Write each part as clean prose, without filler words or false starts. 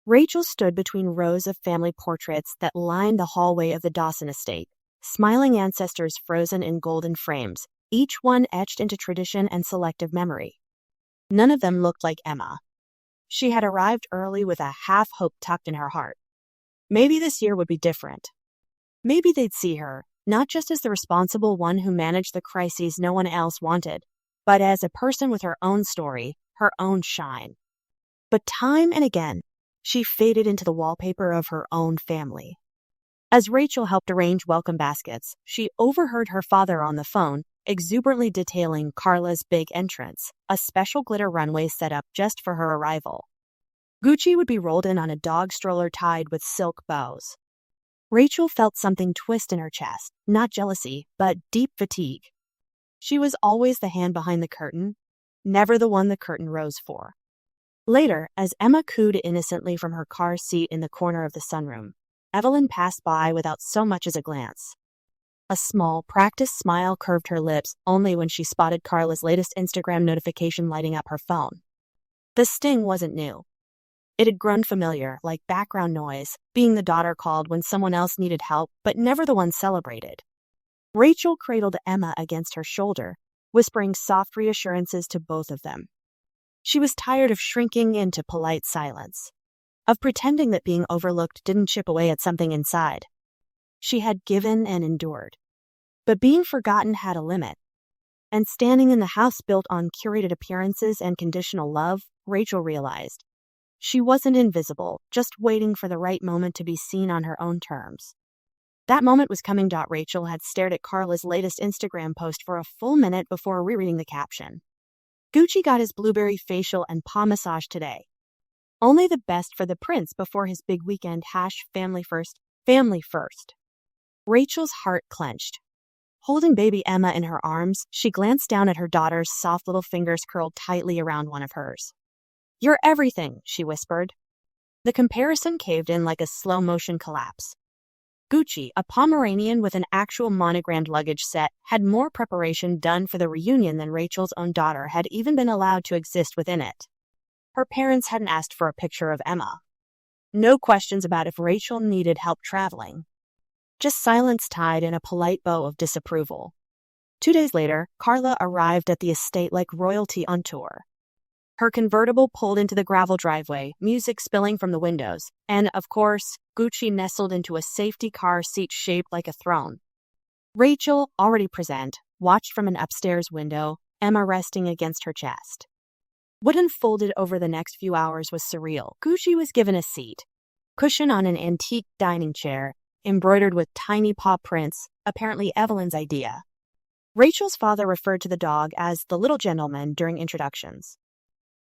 Rachel stood between rows of family portraits that lined the hallway of the Dawson estate, smiling ancestors frozen in golden frames, each one etched into tradition and selective memory. None of them looked like Emma. She had arrived early with a half-hope tucked in her heart. Maybe this year would be different. Maybe they'd see her, not just as the responsible one who managed the crises no one else wanted, but as a person with her own story, her own shine. But time and again, she faded into the wallpaper of her own family. As Rachel helped arrange welcome baskets, she overheard her father on the phone, exuberantly detailing Carla's big entrance, a special glitter runway set up just for her arrival. Gucci would be rolled in on a dog stroller tied with silk bows. Rachel felt something twist in her chest, not jealousy, but deep fatigue. She was always the hand behind the curtain, never the one the curtain rose for. Later, as Emma cooed innocently from her car seat in the corner of the sunroom, Evelyn passed by without so much as a glance. A small, practiced smile curved her lips only when she spotted Carla's latest Instagram notification lighting up her phone. The sting wasn't new. It had grown familiar, like background noise, being the daughter called when someone else needed help, but never the one celebrated. Rachel cradled Emma against her shoulder, whispering soft reassurances to both of them. She was tired of shrinking into polite silence, of pretending that being overlooked didn't chip away at something inside. She had given and endured. But being forgotten had a limit. And standing in the house built on curated appearances and conditional love, Rachel realized she wasn't invisible, just waiting for the right moment to be seen on her own terms. That moment was coming. Rachel had stared at Carla's latest Instagram post for a full minute before rereading the caption. Gucci got his blueberry facial and paw massage today. Only the best for the prince before his big weekend. Family first, family first. Rachel's heart clenched. Holding baby Emma in her arms, she glanced down at her daughter's soft little fingers curled tightly around one of hers. "You're everything," she whispered. The comparison caved in like a slow-motion collapse. Gucci, a Pomeranian with an actual monogrammed luggage set, had more preparation done for the reunion than Rachel's own daughter had even been allowed to exist within it. Her parents hadn't asked for a picture of Emma. No questions about if Rachel needed help traveling. Just silence tied in a polite bow of disapproval. 2 days later, Carla arrived at the estate like royalty on tour. Her convertible pulled into the gravel driveway, music spilling from the windows, and, of course, Gucci nestled into a safety car seat shaped like a throne. Rachel, already present, watched from an upstairs window, Emma resting against her chest. What unfolded over the next few hours was surreal. Gucci was given a seat, cushion on an antique dining chair, embroidered with tiny paw prints, apparently Evelyn's idea. Rachel's father referred to the dog as the little gentleman during introductions.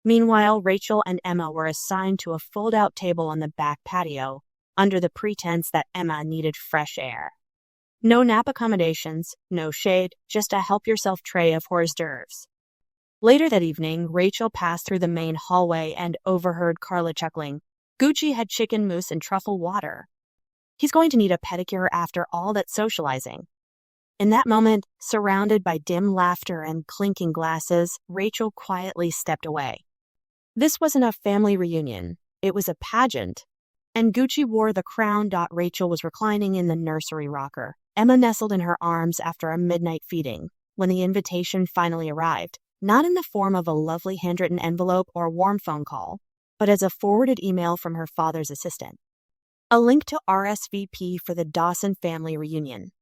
Meanwhile, Rachel and Emma were assigned to a fold-out table on the back patio, under the pretense that Emma needed fresh air. No nap accommodations, no shade, just a help-yourself tray of hors d'oeuvres. Later that evening, Rachel passed through the main hallway and overheard Carla chuckling. Gucci had chicken mousse and truffle water. He's going to need a pedicure after all that socializing. In that moment, surrounded by dim laughter and clinking glasses, Rachel quietly stepped away. This wasn't a family reunion. It was a pageant. And Gucci wore the crown. Rachel was reclining in the nursery rocker. Emma nestled in her arms after a midnight feeding, when the invitation finally arrived, not in the form of a lovely handwritten envelope or warm phone call, but as a forwarded email from her father's assistant. A link to RSVP for the Dawson family reunion.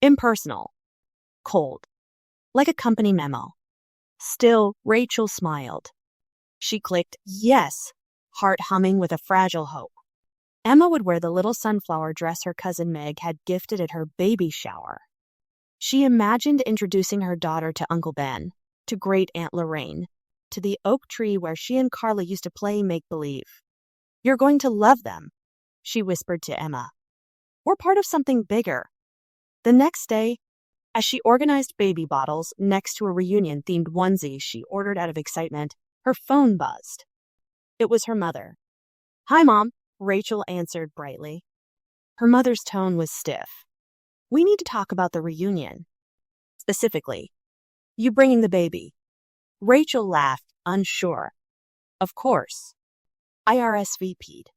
Impersonal. Cold. Like a company memo. Still, Rachel smiled. She clicked yes, heart humming with a fragile hope. Emma would wear the little sunflower dress her cousin Meg had gifted at her baby shower. She imagined introducing her daughter to Uncle Ben, to Great Aunt Lorraine, to the oak tree where she and Carla used to play make-believe. "You're going to love them," she whispered to Emma. "We're part of something bigger." The next day, as she organized baby bottles next to a reunion-themed onesie she ordered out of excitement, her phone buzzed. It was her mother. "Hi, Mom," Rachel answered brightly. Her mother's tone was stiff. "We need to talk about the reunion. Specifically, you bringing the baby." Rachel laughed, unsure. "Of course. I RSVP'd.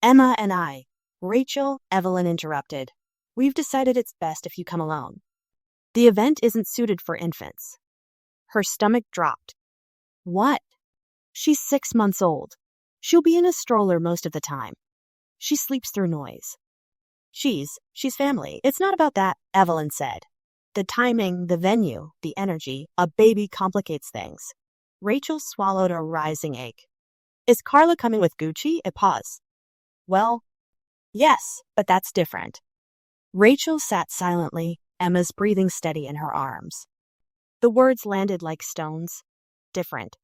Emma and I. Rachel, Evelyn interrupted. We've decided it's best if you come alone. The event isn't suited for infants. Her stomach dropped. What? She's 6 months old. She'll be in a stroller most of the time. She sleeps through noise. She's family. It's not about that, Evelyn said. The timing, the venue, the energy, a baby complicates things. Rachel swallowed a rising ache. Is Carla coming with Gucci? A pause. Well, yes, but that's different. Rachel sat silently, Emma's breathing steady in her arms. The words landed like stones. Different.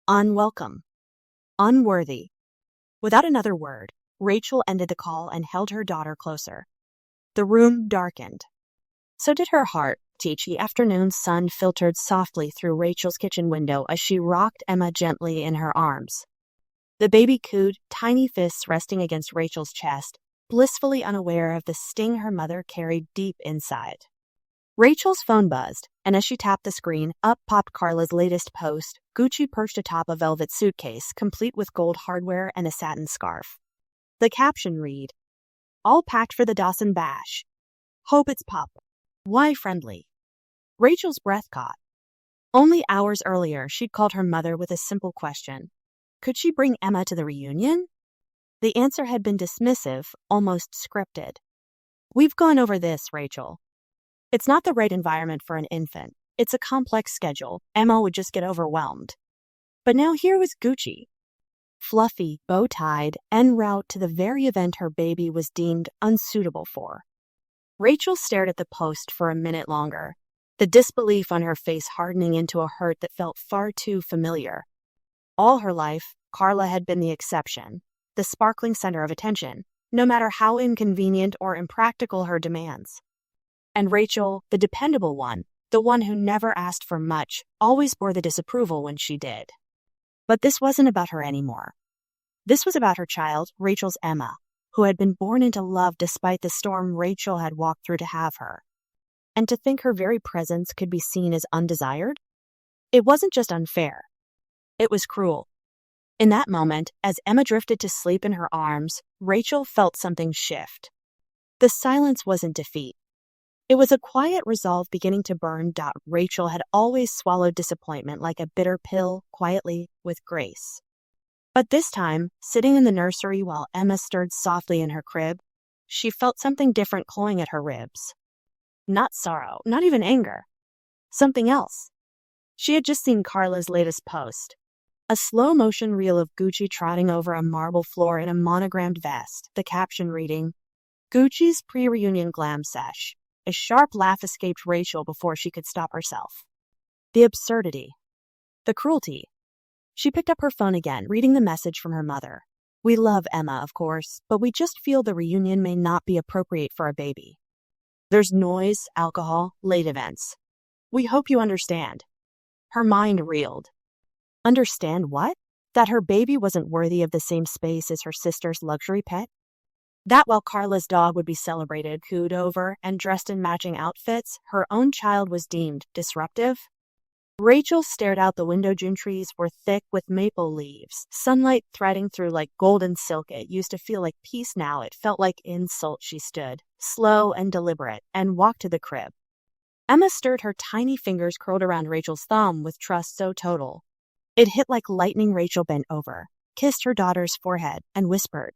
Unwelcome. Unworthy. Without another word, Rachel ended the call and held her daughter closer. The room darkened. So did her heart. The afternoon sun filtered softly through Rachel's kitchen window as she rocked Emma gently in her arms. The baby cooed, tiny fists resting against Rachel's chest, blissfully unaware of the sting her mother carried deep inside. Rachel's phone buzzed, and as she tapped the screen, up popped Carla's latest post, Gucci perched atop a velvet suitcase, complete with gold hardware and a satin scarf. The caption read, "All packed for the Dawson Bash. Hope it's pop. Why friendly?" Rachel's breath caught. Only hours earlier, she'd called her mother with a simple question. Could she bring Emma to the reunion? The answer had been dismissive, almost scripted. We've gone over this, Rachel. It's not the right environment for an infant. It's a complex schedule. Emma would just get overwhelmed. But now here was Gucci. Fluffy, bow-tied, en route to the very event her baby was deemed unsuitable for. Rachel stared at the post for a minute longer, the disbelief on her face hardening into a hurt that felt far too familiar. All her life, Carla had been the exception, the sparkling center of attention, no matter how inconvenient or impractical her demands. And Rachel, the dependable one, the one who never asked for much, always bore the disapproval when she did. But this wasn't about her anymore. This was about her child, Rachel's Emma, who had been born into love despite the storm Rachel had walked through to have her. And to think her very presence could be seen as undesired? It wasn't just unfair. It was cruel. In that moment, as Emma drifted to sleep in her arms, Rachel felt something shift. The silence wasn't defeat. It was a quiet resolve beginning to burn. Rachel had always swallowed disappointment like a bitter pill, quietly, with grace. But this time, sitting in the nursery while Emma stirred softly in her crib, she felt something different clawing at her ribs. Not sorrow, not even anger. Something else. She had just seen Carla's latest post. A slow-motion reel of Gucci trotting over a marble floor in a monogrammed vest, the caption reading, "Gucci's pre-reunion glam sesh." A sharp laugh escaped Rachel before she could stop herself. The absurdity. The cruelty. She picked up her phone again, reading the message from her mother. "We love Emma, of course, but we just feel the reunion may not be appropriate for a baby. There's noise, alcohol, late events. We hope you understand." Her mind reeled. Understand what? That her baby wasn't worthy of the same space as her sister's luxury pet? That while Carla's dog would be celebrated, cooed over, and dressed in matching outfits, her own child was deemed disruptive? Rachel stared out the window. June trees were thick with maple leaves, sunlight threading through like golden silk. It used to feel like peace now. It felt like insult. She stood, slow and deliberate, and walked to the crib. Emma stirred, her tiny fingers curled around Rachel's thumb with trust so total. It hit like lightning. Rachel bent over, kissed her daughter's forehead, and whispered,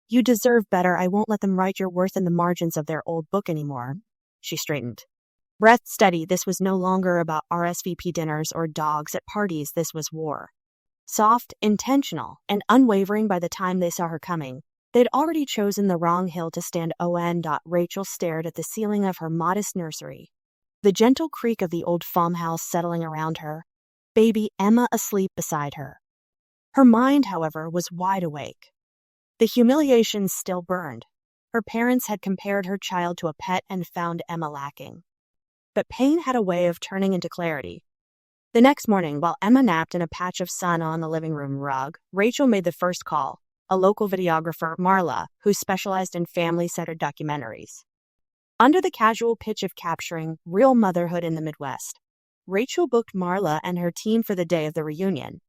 "You deserve better. I won't let them write your worth in the margins of their old book anymore." She straightened. Breath steady, this was no longer about RSVP dinners or dogs at parties. This was war. Soft, intentional, and unwavering. By the time they saw her coming, they'd already chosen the wrong hill to stand on. Rachel stared at the ceiling of her modest nursery, the gentle creak of the old farmhouse settling around her, baby Emma asleep beside her. Her mind, however, was wide awake. The humiliation still burned. Her parents had compared her child to a pet and found Emma lacking. But pain had a way of turning into clarity. The next morning, while Emma napped in a patch of sun on the living room rug, Rachel made the first call, a local videographer, Marla, who specialized in family-centered documentaries. Under the casual pitch of capturing real motherhood in the Midwest, Rachel booked Marla and her team for the day of the reunion.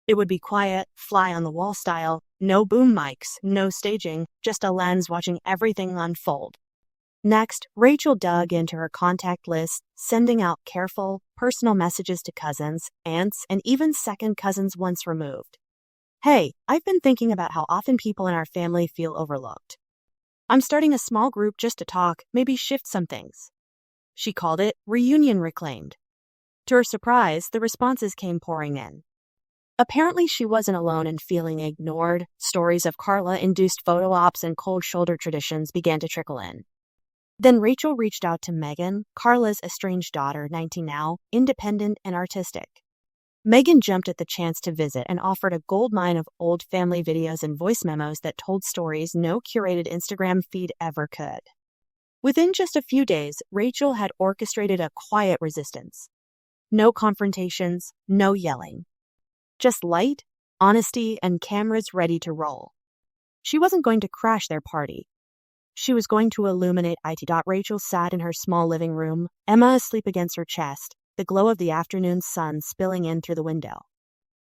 It would be quiet, fly-on-the-wall style, no boom mics, no staging, just a lens watching everything unfold. Next, Rachel dug into her contact list, sending out careful, personal messages to cousins, aunts, and even second cousins once removed. Hey, I've been thinking about how often people in our family feel overlooked. I'm starting a small group just to talk, maybe shift some things. She called it Reunion Reclaimed. To her surprise, the responses came pouring in. Apparently, she wasn't alone in feeling ignored. Stories of Carla-induced photo ops and cold shoulder traditions began to trickle in. Then Rachel reached out to Megan, Carla's estranged daughter, 19 now, independent and artistic. Megan jumped at the chance to visit and offered a goldmine of old family videos and voice memos that told stories no curated Instagram feed ever could. Within just a few days, Rachel had orchestrated a quiet resistance. No confrontations, no yelling. Just light, honesty, and cameras ready to roll. She wasn't going to crash their party. She was going to illuminate it. Rachel sat in her small living room, Emma asleep against her chest, the glow of the afternoon sun spilling in through the window.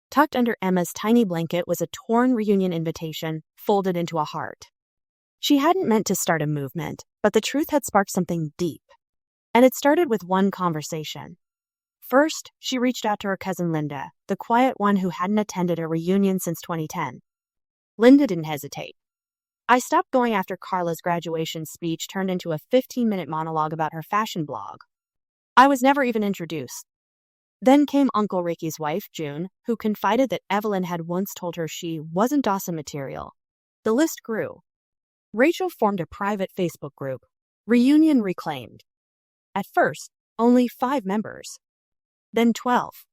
Tucked under Emma's tiny blanket was a torn reunion invitation, folded into a heart. She hadn't meant to start a movement, but the truth had sparked something deep. And it started with one conversation. First, she reached out to her cousin Linda, the quiet one who hadn't attended a reunion since 2010. Linda didn't hesitate. I stopped going after Carla's graduation speech turned into a 15-minute monologue about her fashion blog. I was never even introduced. Then came Uncle Ricky's wife, June, who confided that Evelyn had once told her she wasn't Dawson material. The list grew. Rachel formed a private Facebook group, Reunion Reclaimed. At first, only 5 members. Then 12.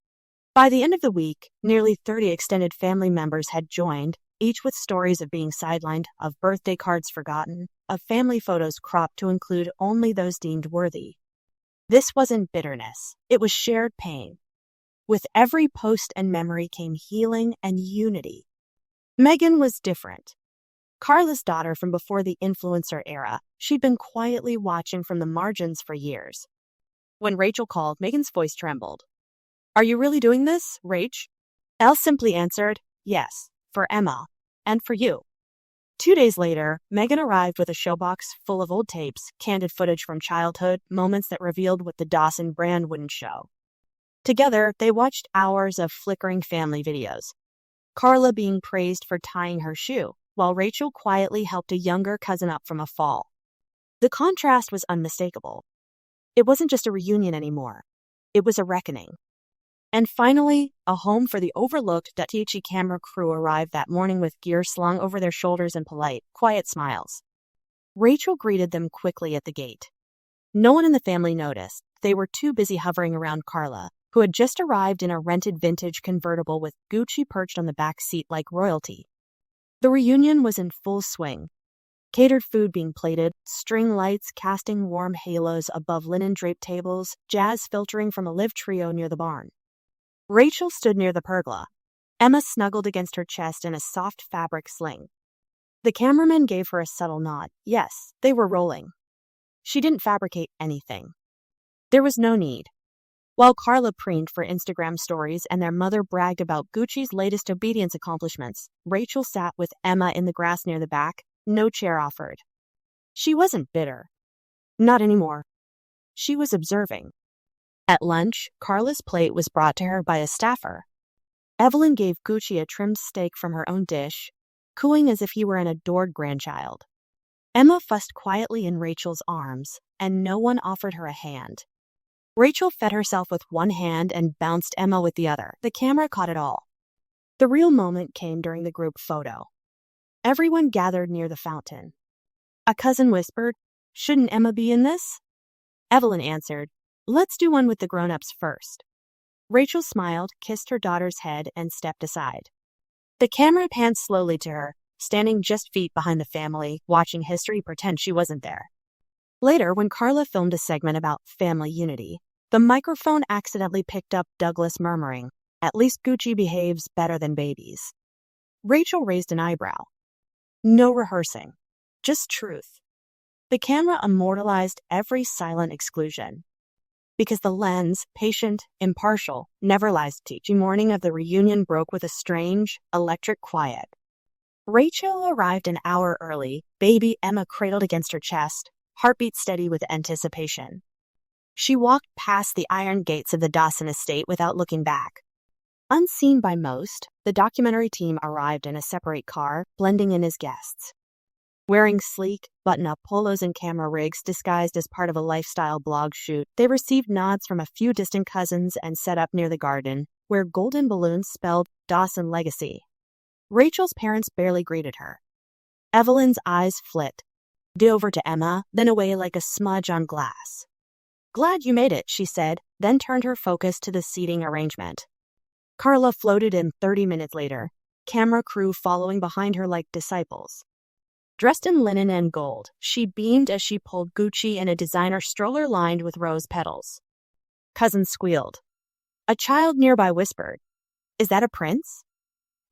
By the end of the week, nearly 30 extended family members had joined, each with stories of being sidelined, of birthday cards forgotten, of family photos cropped to include only those deemed worthy. This wasn't bitterness. It was shared pain. With every post and memory came healing and unity. Megan was different. Carla's daughter from before the influencer era, she'd been quietly watching from the margins for years. When Rachel called, Megan's voice trembled. Are you really doing this, Rach? Elle simply answered, yes, for Emma, and for you. 2 days later, Megan arrived with a showbox full of old tapes, candid footage from childhood, moments that revealed what the Dawson brand wouldn't show. Together, they watched hours of flickering family videos. Carla being praised for tying her shoe, while Rachel quietly helped a younger cousin up from a fall. The contrast was unmistakable. It wasn't just a reunion anymore. It was a reckoning. And finally, a home for the overlooked .th camera crew arrived that morning with gear slung over their shoulders and polite, quiet smiles. Rachel greeted them quickly at the gate. No one in the family noticed. They were too busy hovering around Carla, who had just arrived in a rented vintage convertible with Gucci perched on the back seat like royalty. The reunion was in full swing. Catered food being plated, string lights casting warm halos above linen-draped tables, jazz filtering from a live trio near the barn. Rachel stood near the pergola. Emma snuggled against her chest in a soft fabric sling. The cameraman gave her a subtle nod. Yes, they were rolling. She didn't fabricate anything. There was no need. While Carla preened for Instagram stories and their mother bragged about Gucci's latest obedience accomplishments, Rachel sat with Emma in the grass near the back, no chair offered. She wasn't bitter. Not anymore. She was observing. At lunch, Carla's plate was brought to her by a staffer. Evelyn gave Gucci a trimmed steak from her own dish, cooing as if he were an adored grandchild. Emma fussed quietly in Rachel's arms, and no one offered her a hand. Rachel fed herself with one hand and bounced Emma with the other. The camera caught it all. The real moment came during the group photo. Everyone gathered near the fountain. A cousin whispered, "Shouldn't Emma be in this?" Evelyn answered, "Let's do one with the grown-ups first." Rachel smiled, kissed her daughter's head, and stepped aside. The camera panned slowly to her, standing just feet behind the family, watching history pretend she wasn't there. Later, when Carla filmed a segment about family unity, the microphone accidentally picked up Douglas murmuring, "At least Gucci behaves better than babies." Rachel raised an eyebrow. No rehearsing, just truth. The camera immortalized every silent exclusion. Because the lens, patient, impartial, never lies. The morning of the reunion broke with a strange, electric quiet. Rachel arrived an hour early, baby Emma cradled against her chest, heartbeat steady with anticipation. She walked past the iron gates of the Dawson estate without looking back. Unseen by most, the documentary team arrived in a separate car, blending in as guests. Wearing sleek, button-up polos and camera rigs disguised as part of a lifestyle blog shoot, they received nods from a few distant cousins and set up near the garden, where golden balloons spelled Dawson Legacy. Rachel's parents barely greeted her. Evelyn's eyes flit, over to Emma, then away like a smudge on glass. "Glad you made it," she said, then turned her focus to the seating arrangement. Carla floated in 30 minutes later, camera crew following behind her like disciples. Dressed in linen and gold, she beamed as she pulled Gucci in a designer stroller lined with rose petals. Cousins squealed. A child nearby whispered, "Is that a prince?"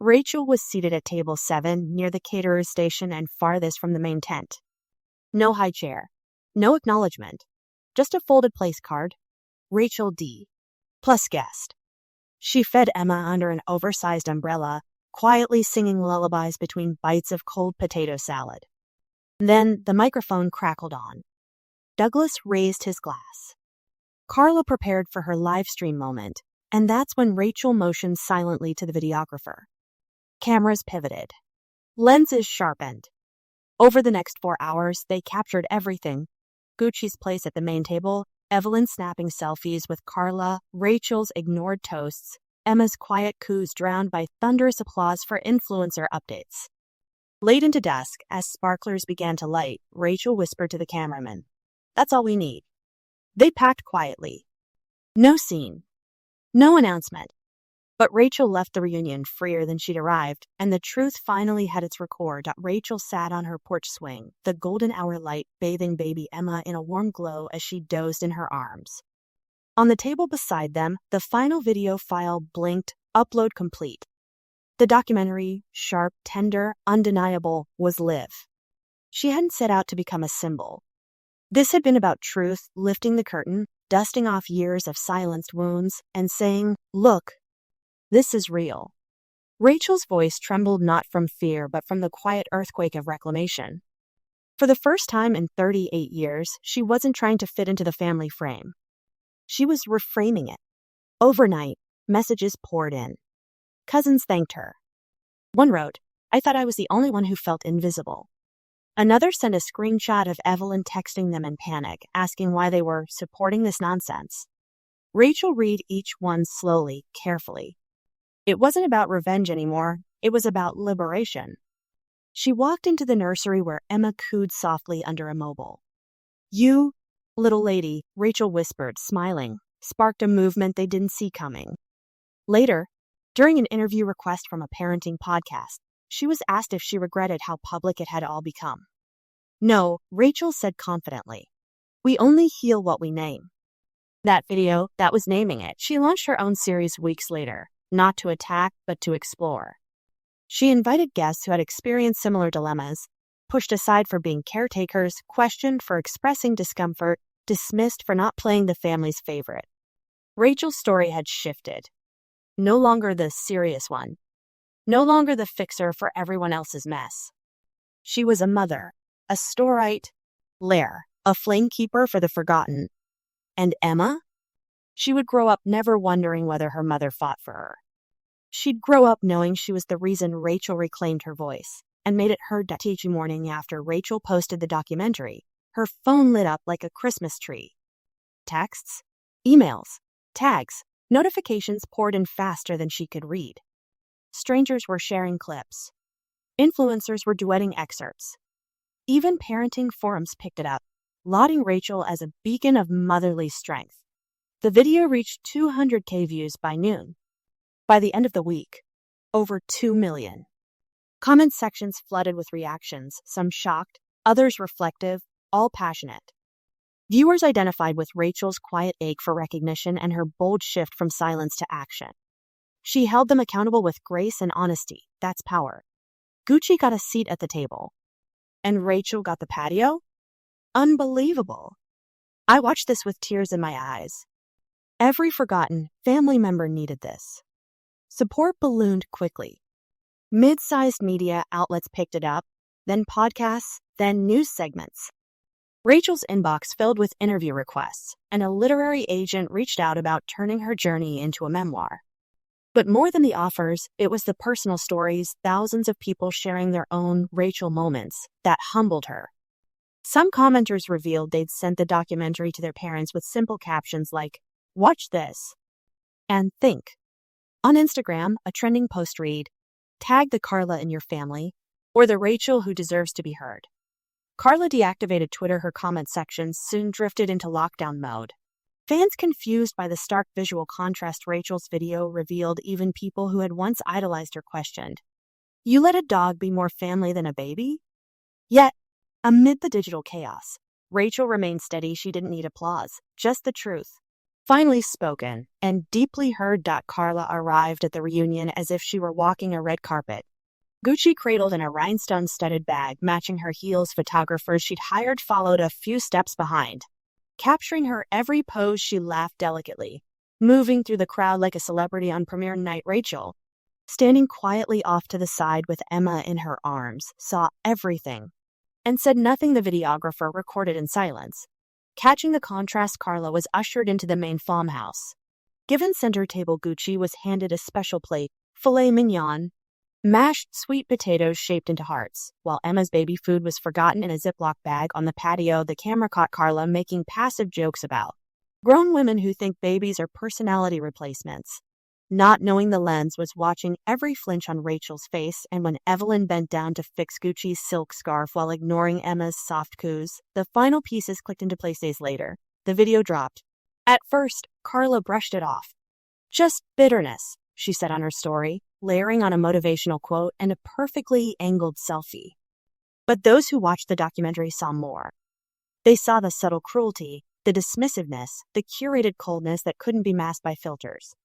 Rachel was seated at table 7 near the caterer's station and farthest from the main tent. No high chair, no acknowledgement, just a folded place card. Rachel D. plus guest. She fed Emma under an oversized umbrella, quietly singing lullabies between bites of cold potato salad. Then the microphone crackled on. Douglas raised his glass. Carla prepared for her live stream moment, and that's when Rachel motioned silently to the videographer. Cameras pivoted. Lenses sharpened. Over the next 4 hours, they captured everything. Gucci's place at the main table, Evelyn snapping selfies with Carla, Rachel's ignored toasts, Emma's quiet coos drowned by thunderous applause for influencer updates. Late into dusk, as sparklers began to light, Rachel whispered to the cameraman, "That's all we need." They packed quietly. No scene. No announcement. But Rachel left the reunion freer than she'd arrived, and the truth finally had its record. Rachel sat on her porch swing, the golden hour light bathing baby Emma in a warm glow as she dozed in her arms. On the table beside them, the final video file blinked, upload complete. The documentary, sharp, tender, undeniable, was live. She hadn't set out to become a symbol. This had been about truth, lifting the curtain, dusting off years of silenced wounds, and saying, "Look, this is real." Rachel's voice trembled not from fear, but from the quiet earthquake of reclamation. For the first time in 38 years, she wasn't trying to fit into the family frame. She was reframing it. Overnight, messages poured in. Cousins thanked her. One wrote, "I thought I was the only one who felt invisible." Another sent a screenshot of Evelyn texting them in panic, asking why they were supporting this nonsense. Rachel read each one slowly, carefully. It wasn't about revenge anymore. It was about liberation. She walked into the nursery where Emma cooed softly under a mobile. "You, little lady," Rachel whispered, smiling, sparked a movement they didn't see coming. Later, during an interview request from a parenting podcast, she was asked if she regretted how public it had all become. "No," Rachel said confidently. "We only heal what we name." That video, that was naming it. She launched her own series weeks later, not to attack, but to explore. She invited guests who had experienced similar dilemmas, pushed aside for being caretakers, questioned for expressing discomfort, dismissed for not playing the family's favorite. Rachel's story had shifted. No longer the serious one. No longer the fixer for everyone else's mess. She was a mother, a storite, Lair, a flamekeeper for the forgotten. And Emma? She would grow up never wondering whether her mother fought for her. She'd grow up knowing she was the reason Rachel reclaimed her voice and made it heard that each morning after Rachel posted the documentary. Her phone lit up like a Christmas tree. Texts, emails, tags, notifications poured in faster than she could read. Strangers were sharing clips. Influencers were duetting excerpts. Even parenting forums picked it up, lauding Rachel as a beacon of motherly strength. The video reached 200K views by noon. By the end of the week, over 2 million. Comment sections flooded with reactions, some shocked, others reflective, all passionate. Viewers identified with Rachel's quiet ache for recognition and her bold shift from silence to action. She held them accountable with grace and honesty. That's power. Gucci got a seat at the table. And Rachel got the patio? Unbelievable. I watched this with tears in my eyes. Every forgotten family member needed this. Support ballooned quickly. Mid-sized media outlets picked it up, then podcasts, then news segments. Rachel's inbox filled with interview requests, and a literary agent reached out about turning her journey into a memoir. But more than the offers, it was the personal stories, thousands of people sharing their own Rachel moments, that humbled her. Some commenters revealed they'd sent the documentary to their parents with simple captions like, "Watch this," and "Think." On Instagram, a trending post read, "Tag the Carla in your family," or "the Rachel who deserves to be heard." Carla deactivated Twitter. Her comment sections soon drifted into lockdown mode. Fans confused by the stark visual contrast Rachel's video revealed, even people who had once idolized her questioned, "You let a dog be more family than a baby?" Yet, amid the digital chaos, Rachel remained steady. She didn't need applause, just the truth. Finally spoken, and deeply heard. Carla arrived at the reunion as if she were walking a red carpet. Gucci cradled in a rhinestone-studded bag matching her heels. Photographers she'd hired followed a few steps behind. Capturing her every pose, she laughed delicately, moving through the crowd like a celebrity on premiere night. Rachel, standing quietly off to the side with Emma in her arms, saw everything and said nothing. The videographer recorded in silence. Catching the contrast, Carla was ushered into the main farmhouse. Given center table, Gucci was handed a special plate, filet mignon, mashed sweet potatoes shaped into hearts, while Emma's baby food was forgotten in a Ziploc bag on the patio. The camera caught Carla making passive jokes about grown women who think babies are personality replacements. Not knowing the lens was watching every flinch on Rachel's face, and when Evelyn bent down to fix Gucci's silk scarf while ignoring Emma's soft coos, the final pieces clicked into place. Days later, the video dropped. At first, Carla brushed it off. "Just bitterness," she said on her story, layering on a motivational quote and a perfectly angled selfie. But those who watched the documentary saw more. They saw the subtle cruelty, the dismissiveness, the curated coldness that couldn't be masked by filters.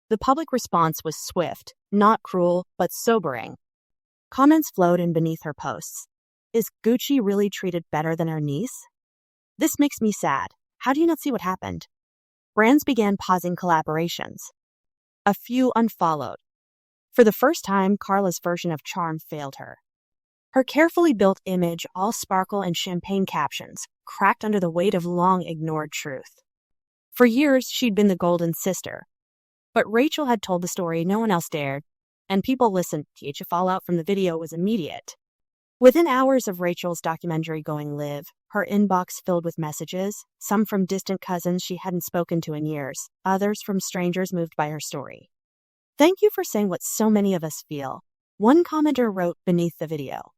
The public response was swift, not cruel, but sobering. Comments flowed in beneath her posts. "Is Gucci really treated better than her niece? This makes me sad. How do you not see what happened?" Brands began pausing collaborations. A few unfollowed. For the first time, Carla's version of charm failed her. Her carefully built image, all sparkle and champagne captions, cracked under the weight of long-ignored truth. For years, she'd been the golden sister. But Rachel had told the story no one else dared, and people listened. The fallout from the video was immediate. Within hours of Rachel's documentary going live, her inbox filled with messages, some from distant cousins she hadn't spoken to in years, others from strangers moved by her story. "Thank you for saying what so many of us feel," one commenter wrote beneath the video.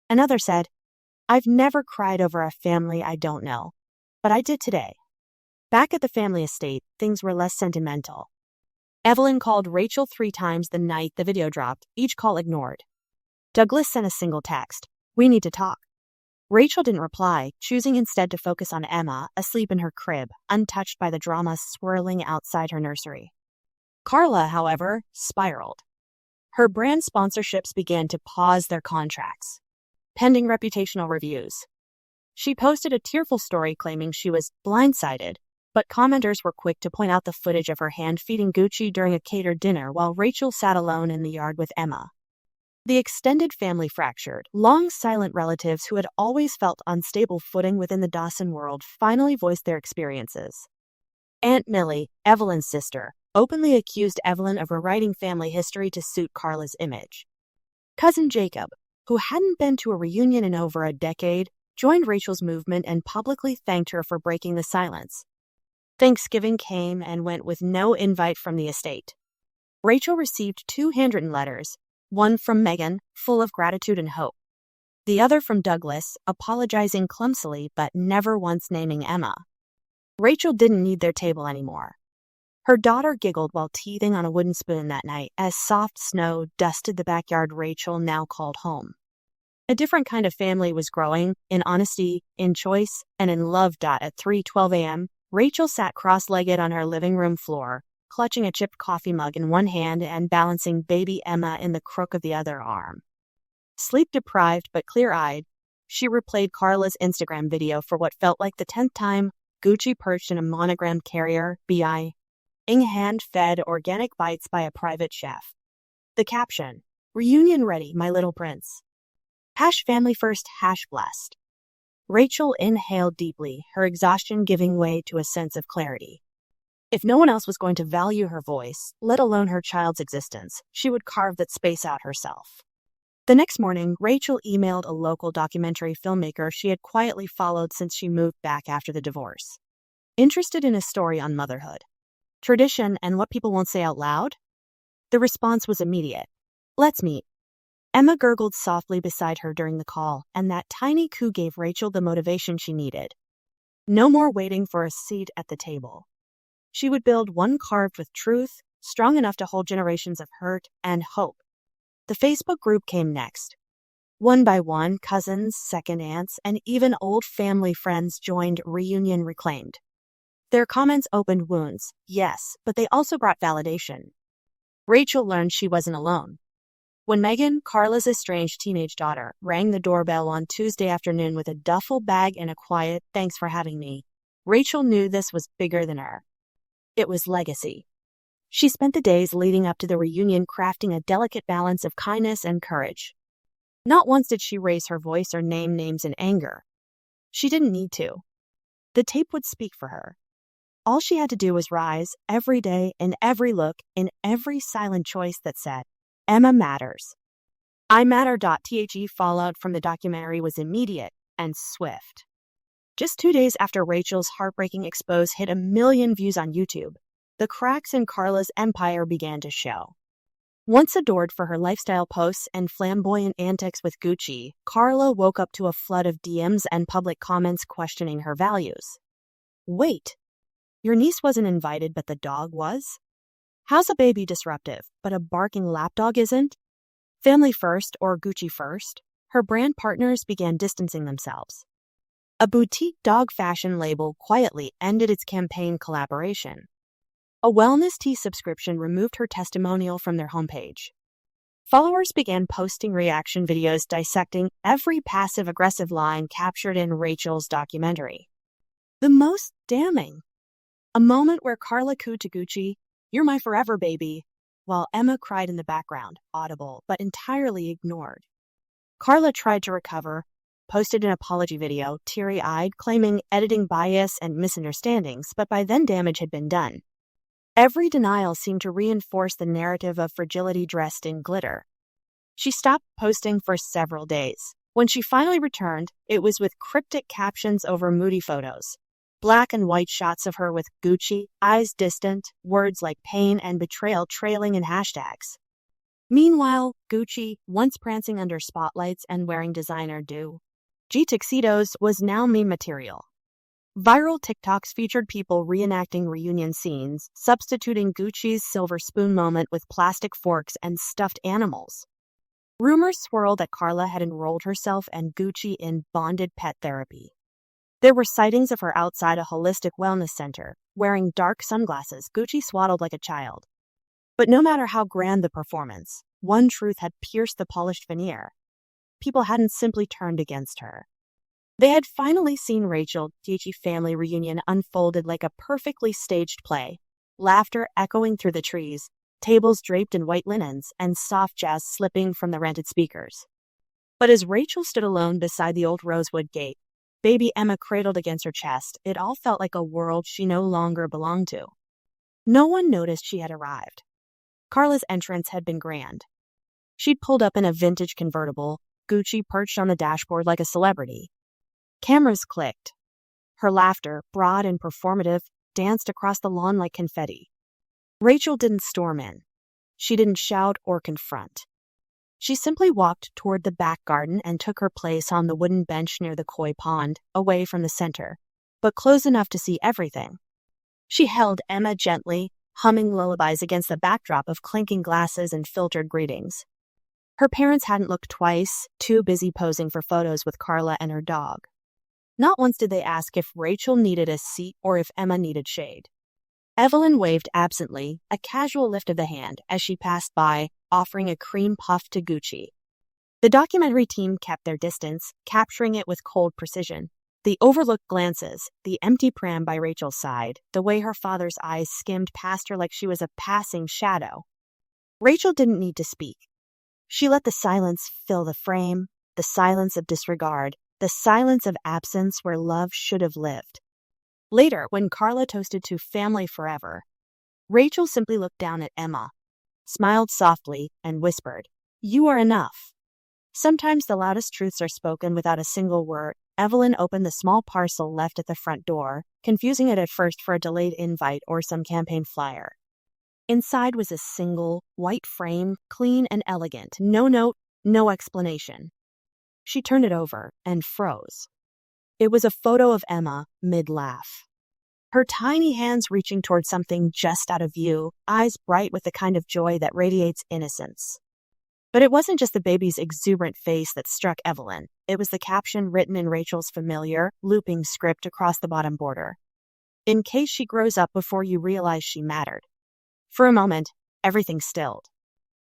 Another said, "I've never cried over a family I don't know, but I did today." Back at the family estate, things were less sentimental. Evelyn called Rachel 3 times the night the video dropped, each call ignored. Douglas sent a single text, "We need to talk." Rachel didn't reply, choosing instead to focus on Emma, asleep in her crib, untouched by the drama swirling outside her nursery. Carla, however, spiraled. Her brand sponsorships began to pause their contracts, pending reputational reviews. She posted a tearful story claiming she was blindsided, but commenters were quick to point out the footage of her hand-feeding Gucci during a catered dinner while Rachel sat alone in the yard with Emma. The extended family fractured. Long silent relatives who had always felt unstable footing within the Dawson world finally voiced their experiences. Aunt Millie, Evelyn's sister, openly accused Evelyn of rewriting family history to suit Carla's image. Cousin Jacob, who hadn't been to a reunion in over a decade, joined Rachel's movement and publicly thanked her for breaking the silence. Thanksgiving came and went with no invite from the estate. Rachel received 2 handwritten letters, one from Megan, full of gratitude and hope. The other from Douglas, apologizing clumsily but never once naming Emma. Rachel didn't need their table anymore. Her daughter giggled while teething on a wooden spoon that night as soft snow dusted the backyard Rachel now called home. A different kind of family was growing, in honesty, in choice, and in love. At 3:12 a.m., Rachel sat cross-legged on her living room floor, clutching a chipped coffee mug in one hand and balancing baby Emma in the crook of the other arm. Sleep-deprived but clear-eyed, she replayed Carla's Instagram video for what felt like the 10th time, Gucci perched in a monogrammed carrier, being hand-fed organic bites by a private chef. The caption, "Reunion ready, my little prince." #family first, #blessed. Rachel inhaled deeply, her exhaustion giving way to a sense of clarity. If no one else was going to value her voice, let alone her child's existence, she would carve that space out herself. The next morning, Rachel emailed a local documentary filmmaker she had quietly followed since she moved back after the divorce. Interested in a story on motherhood, tradition, and what people won't say out loud? The response was immediate. "Let's meet." Emma gurgled softly beside her during the call, and that tiny coo gave Rachel the motivation she needed. No more waiting for a seat at the table. She would build one carved with truth, strong enough to hold generations of hurt and hope. The Facebook group came next. One by one, cousins, second aunts, and even old family friends joined Reunion Reclaimed. Their comments opened wounds, yes, but they also brought validation. Rachel learned she wasn't alone. When Megan, Carla's estranged teenage daughter, rang the doorbell on Tuesday afternoon with a duffel bag and a quiet "thanks for having me," Rachel knew this was bigger than her. It was legacy. She spent the days leading up to the reunion crafting a delicate balance of kindness and courage. Not once did she raise her voice or name names in anger. She didn't need to. The tape would speak for her. All she had to do was rise, every day, in every look, in every silent choice that said, "Emma matters." I Matter. The fallout from the documentary was immediate and swift. Just 2 days after Rachel's heartbreaking expose hit 1 million views on YouTube, the cracks in Carla's empire began to show. Once adored for her lifestyle posts and flamboyant antics with Gucci, Carla woke up to a flood of DMs and public comments questioning her values. Wait, your niece wasn't invited, but the dog was? How's a baby disruptive, but a barking lapdog isn't? Family first or Gucci first? Her brand partners began distancing themselves. A boutique dog fashion label quietly ended its campaign collaboration. A wellness tea subscription removed her testimonial from their homepage. Followers began posting reaction videos dissecting every passive-aggressive line captured in Rachel's documentary. The most damning. A moment where Carla cooed to Gucci, "You're my forever baby," while Emma cried in the background, audible but entirely ignored. Carla tried to recover, posted an apology video, teary-eyed, claiming editing bias and misunderstandings, but by then damage had been done. Every denial seemed to reinforce the narrative of fragility dressed in glitter. She stopped posting for several days. When she finally returned, it was with cryptic captions over moody photos. Black and white shots of her with Gucci, eyes distant, words like pain and betrayal trailing in hashtags. Meanwhile, Gucci, once prancing under spotlights and wearing designer G tuxedos, was now meme material. Viral TikToks featured people reenacting reunion scenes, substituting Gucci's silver spoon moment with plastic forks and stuffed animals. Rumors swirled that Carla had enrolled herself and Gucci in bonded pet therapy. There were sightings of her outside a holistic wellness center, wearing dark sunglasses, Gucci swaddled like a child. But no matter how grand the performance, one truth had pierced the polished veneer. People hadn't simply turned against her. They had finally seen Rachel Gucci family reunion unfolded like a perfectly staged play, laughter echoing through the trees, tables draped in white linens, and soft jazz slipping from the rented speakers. But as Rachel stood alone beside the old rosewood gate, baby Emma cradled against her chest, it all felt like a world she no longer belonged to. No one noticed she had arrived. Carla's entrance had been grand. She'd pulled up in a vintage convertible, Gucci perched on the dashboard like a celebrity. Cameras clicked. Her laughter, broad and performative, danced across the lawn like confetti. Rachel didn't storm in. She didn't shout or confront. She simply walked toward the back garden and took her place on the wooden bench near the koi pond, away from the center, but close enough to see everything. She held Emma gently, humming lullabies against the backdrop of clinking glasses and filtered greetings. Her parents hadn't looked twice, too busy posing for photos with Carla and her dog. Not once did they ask if Rachel needed a seat or if Emma needed shade. Evelyn waved absently, a casual lift of the hand, as she passed by, offering a cream puff to Gucci. The documentary team kept their distance, capturing it with cold precision, The overlooked glances, the empty pram by Rachel's side, the way her father's eyes skimmed past her like she was a passing shadow. Rachel didn't need to speak. She let the silence fill the frame, the silence of disregard, the silence of absence where love should have lived. Later, when Carla toasted to family forever, Rachel simply looked down at Emma, smiled softly, and whispered, "You are enough." Sometimes the loudest truths are spoken without a single word. Evelyn opened the small parcel left at the front door, confusing it at first for a delayed invite or some campaign flyer. Inside was a single, white frame, clean and elegant, no note, no explanation. She turned it over and froze. It was a photo of Emma, mid-laugh. Her tiny hands reaching toward something just out of view, eyes bright with the kind of joy that radiates innocence. But it wasn't just the baby's exuberant face that struck Evelyn. It was the caption written in Rachel's familiar, looping script across the bottom border. "In case she grows up before you realize she mattered." For a moment, everything stilled.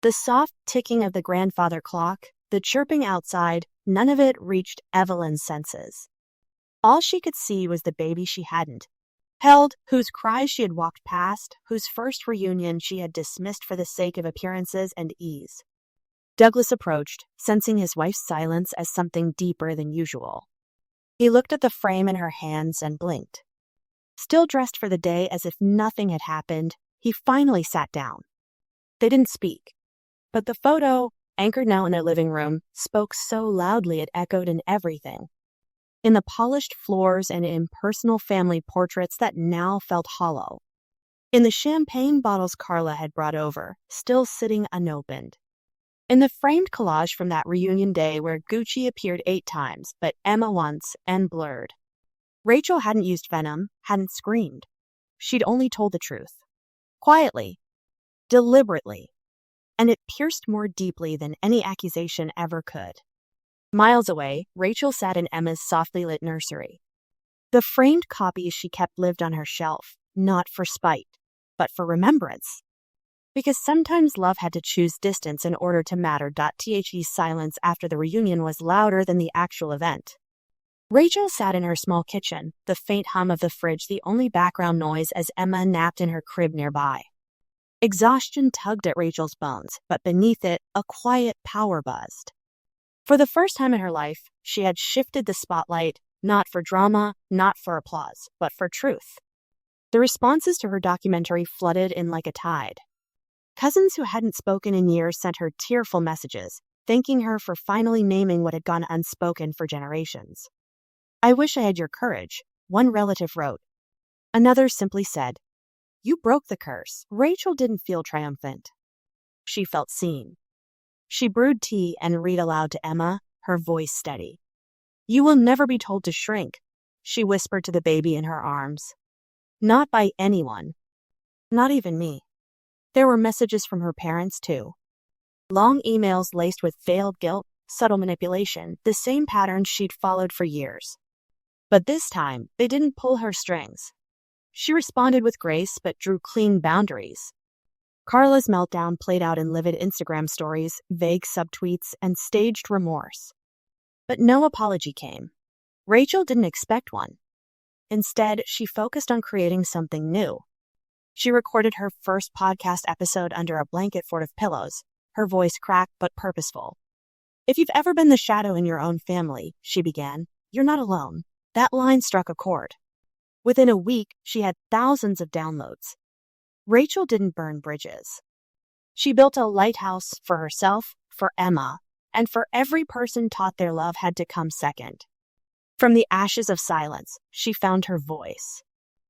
The soft ticking of the grandfather clock, the chirping outside, none of it reached Evelyn's senses. All she could see was the baby she hadn't held, whose cries she had walked past, whose first reunion she had dismissed for the sake of appearances and ease. Douglas approached, sensing his wife's silence as something deeper than usual. He looked at the frame in her hands and blinked. Still dressed for the day as if nothing had happened, he finally sat down. They didn't speak, but the photo, anchored now in their living room, spoke so loudly it echoed in everything. In the polished floors and impersonal family portraits that now felt hollow. In the champagne bottles Carla had brought over, still sitting unopened. In the framed collage from that reunion day where Gucci appeared 8 times, but Emma once, and blurred. Rachel hadn't used venom, hadn't screamed. She'd only told the truth. Quietly. Deliberately. And it pierced more deeply than any accusation ever could. Miles away, Rachel sat in Emma's softly lit nursery. The framed copies she kept lived on her shelf, not for spite, but for remembrance. Because sometimes love had to choose distance in order to matter. The's silence after the reunion was louder than the actual event. Rachel sat in her small kitchen, the faint hum of the fridge the only background noise as Emma napped in her crib nearby. Exhaustion tugged at Rachel's bones, but beneath it, a quiet power buzzed. For the first time in her life, she had shifted the spotlight, not for drama, not for applause, but for truth. The responses to her documentary flooded in like a tide. Cousins who hadn't spoken in years sent her tearful messages, thanking her for finally naming what had gone unspoken for generations. "I wish I had your courage," one relative wrote. Another simply said, "You broke the curse." Rachel didn't feel triumphant. She felt seen. She brewed tea and read aloud to Emma, her voice steady. "You will never be told to shrink," she whispered to the baby in her arms. "Not by anyone. Not even me." There were messages from her parents, too. Long emails laced with veiled guilt, subtle manipulation, the same patterns she'd followed for years. But this time, they didn't pull her strings. She responded with grace but drew clean boundaries. Carla's meltdown played out in livid Instagram stories, vague subtweets, and staged remorse. But no apology came. Rachel didn't expect one. Instead, she focused on creating something new. She recorded her first podcast episode under a blanket fort of pillows, her voice cracked but purposeful. "If you've ever been the shadow in your own family," she began, "you're not alone." That line struck a chord. Within a week, she had thousands of downloads. Rachel didn't burn bridges. She built a lighthouse for herself, for Emma, and for every person taught their love had to come second. From the ashes of silence, she found her voice.